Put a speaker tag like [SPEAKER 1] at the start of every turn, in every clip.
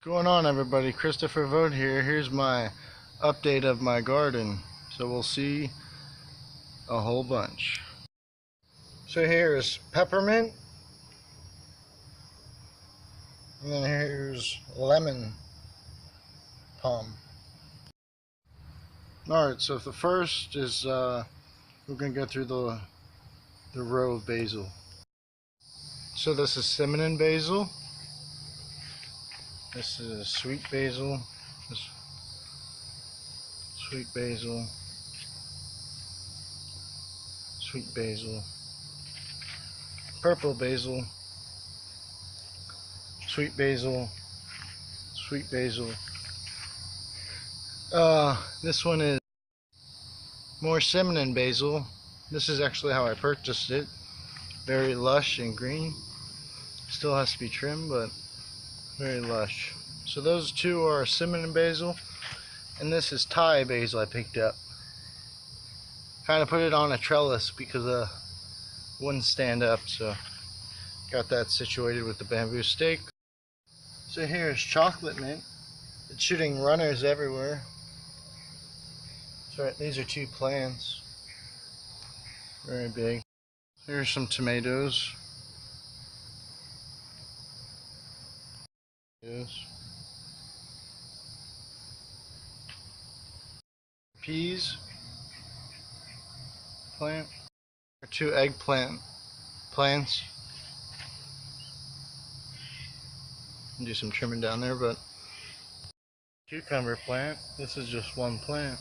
[SPEAKER 1] Going on, everybody? Christopher Vogt here. Here's my update of my garden. So we'll see a whole bunch. So here's peppermint, and then here's lemon palm. Alright, so the first is we're gonna go through the row of basil. So this is cinnamon basil. This is sweet basil. This sweet basil. Sweet basil. Purple basil. Sweet basil. Sweet basil. This one is more cinnamon basil. This is actually how I purchased it. Very lush and green. Still has to be trimmed, but very lush. So those two are cinnamon basil, and this is Thai basil I picked up. Kind of put it on a trellis because it wouldn't stand up, so got that situated with the bamboo stake. So here's chocolate mint. It's shooting runners everywhere. So these are two plants. Very big. Here's some tomatoes. Peas. Plant. Two eggplant plants. Do some trimming down there, but cucumber plant. This is just one plant.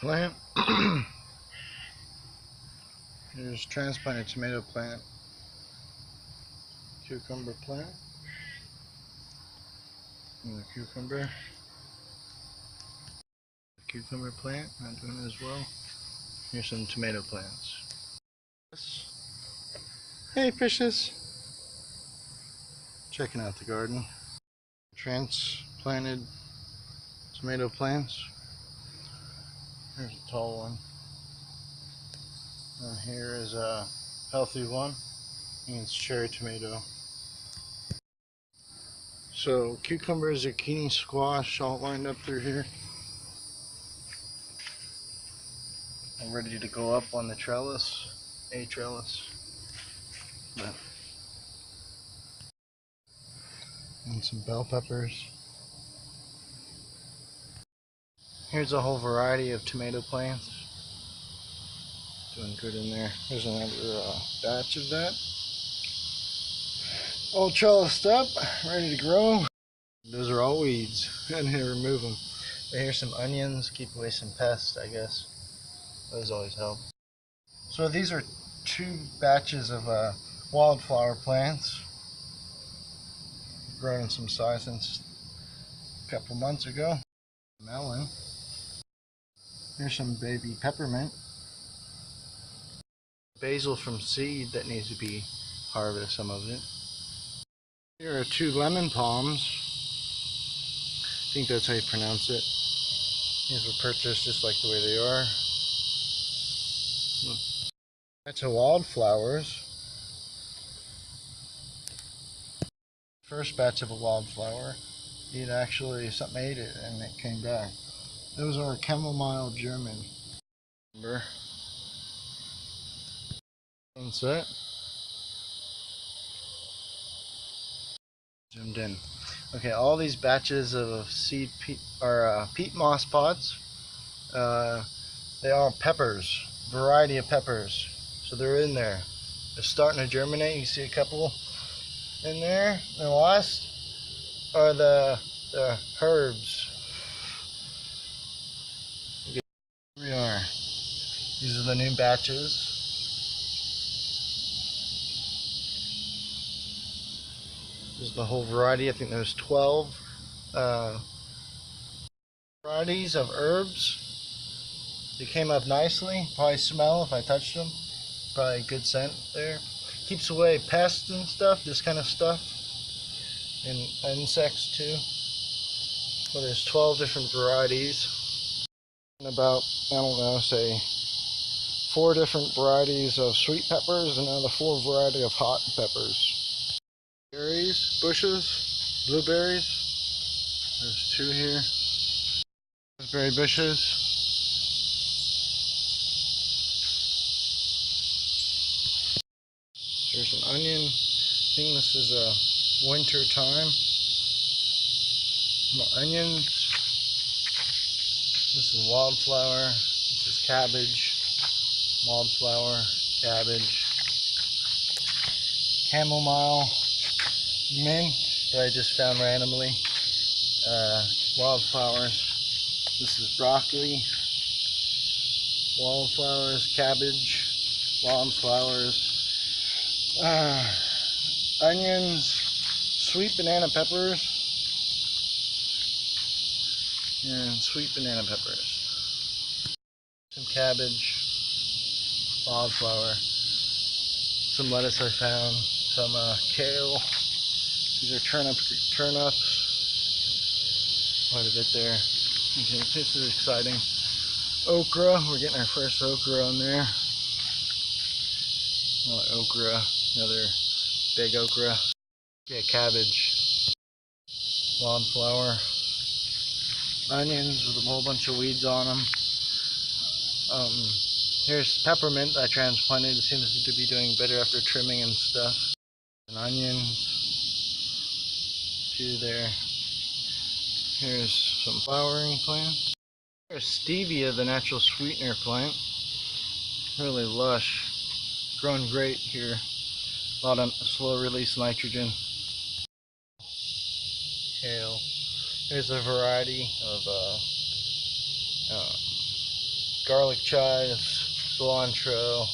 [SPEAKER 1] Plant. Here's transplanted tomato plant. Cucumber plant. And the cucumber. Cucumber plant, not doing it as well. Here's some tomato plants. Hey fishes! Checking out the garden. Transplanted tomato plants. Here's a tall one. And here is a healthy one. And it's cherry tomato. So cucumber, zucchini, squash all lined up through here. I'm ready to go up on the trellis. A trellis. But, and some bell peppers. Here's a whole variety of tomato plants. Doing good in there. There's another batch of that. All trellised up, ready to grow. Those are all weeds. I need to remove them. But here's some onions, keep away some pests, I guess. Those always help. So these are two batches of wildflower plants. Grown in some size since a couple months ago. Melon. Here's some baby peppermint. Basil from seed that needs to be harvested, some of it. Here are two lemon palms. I think that's how you pronounce it. These were purchased just like the way they are. That's a wildflowers. First batch of a wildflower. Something ate it and it came back. Those are chamomile German. Remember? Sunset. Zoomed in. Okay, all these batches of seed peat moss pods. They are peppers, variety of peppers. So they're in there. They're starting to germinate. You see a couple in there. And the last are the herbs. Here we are. These are the new batches. This is the whole variety. I think there's 12 varieties of herbs. They came up nicely. Probably smell if I touched them. Probably a good scent there. Keeps away pests and stuff, this kind of stuff. And insects too. So there's 12 different varieties. And about, I don't know, say 4 different varieties of sweet peppers and another 4 variety of hot peppers. Berries, bushes, blueberries. There's 2 here. Raspberry bushes. There's an onion. I think this is a winter time. More onions. This is wildflower. This is cabbage. Wildflower, cabbage. Chamomile, mint that I just found randomly. Wildflowers. This is broccoli. Wildflowers, cabbage, wildflowers. Onions, sweet banana peppers, and sweet banana peppers. Some cabbage, wildflower, some lettuce I found, some kale. These are turnips. Quite a bit there. Okay, this is exciting. Okra, we're getting our first okra on there. Okra, another big okra. Yeah, cabbage, wildflower, onions with a whole bunch of weeds on them. Here's peppermint I transplanted. It seems to be doing better after trimming and stuff. And onions, 2 there. Here's some flowering plants. Here's stevia, the natural sweetener plant. Really lush, growing great here. A lot of slow release nitrogen. Kale. Here's a variety of garlic chives, cilantro.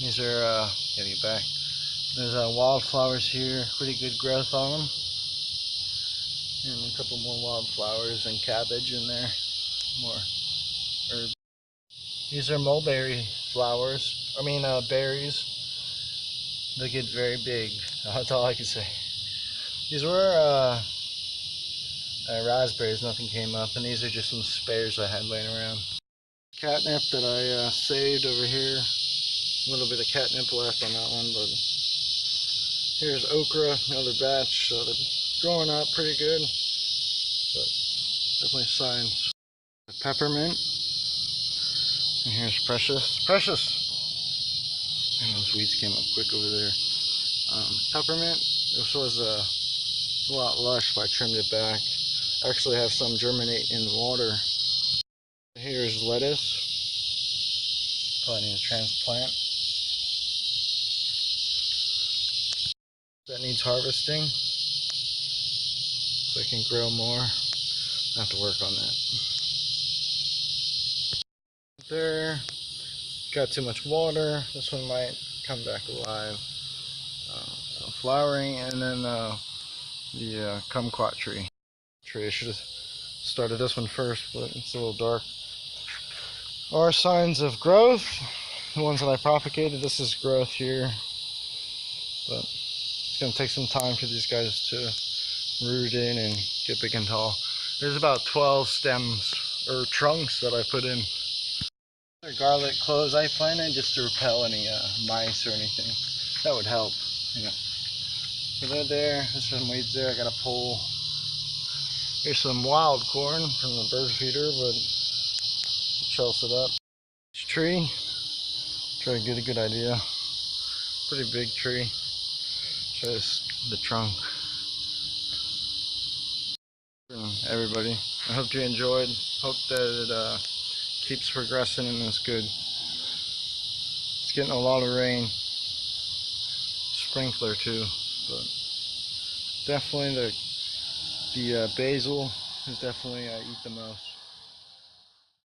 [SPEAKER 1] These are getting back. There's wildflowers here, pretty good growth on them. And a couple more wildflowers and cabbage in there. More herbs. These are mulberry flowers. Berries. They get very big. That's all I can say. These were raspberries. Nothing came up, and these are just some spares I had laying around. Catnip that I saved over here. A little bit of catnip left on that one, but here's okra, another batch. So they're growing up pretty good, but definitely signs. Peppermint. And here's Precious. And those weeds came up quick over there. Peppermint. This was a lot lush, but I trimmed it back. I actually have some germinate in water. Here's lettuce. Probably need to transplant. That needs harvesting, so I can grow more. I have to work on that. There. Got too much water. This one might come back alive. Some flowering, and then the kumquat tree. I should have started this one first, but it's a little dark. Are signs of growth. The ones that I propagated, this is growth here, but it's going to take some time for these guys to root in and get big and tall. There's about 12 stems or trunks that I put in. Garlic cloves I planted just to repel any mice or anything. That would help, you know. So they're there. There's some weeds there. I got a pole. Here's some wild corn from the bird feeder, but chels it up. This tree. Try to get a good idea. Pretty big tree. Try the trunk. Everybody, I hope you enjoyed. Hope that it keeps progressing and is good. It's getting a lot of rain. Sprinkler too, but definitely the basil is definitely I eat the most.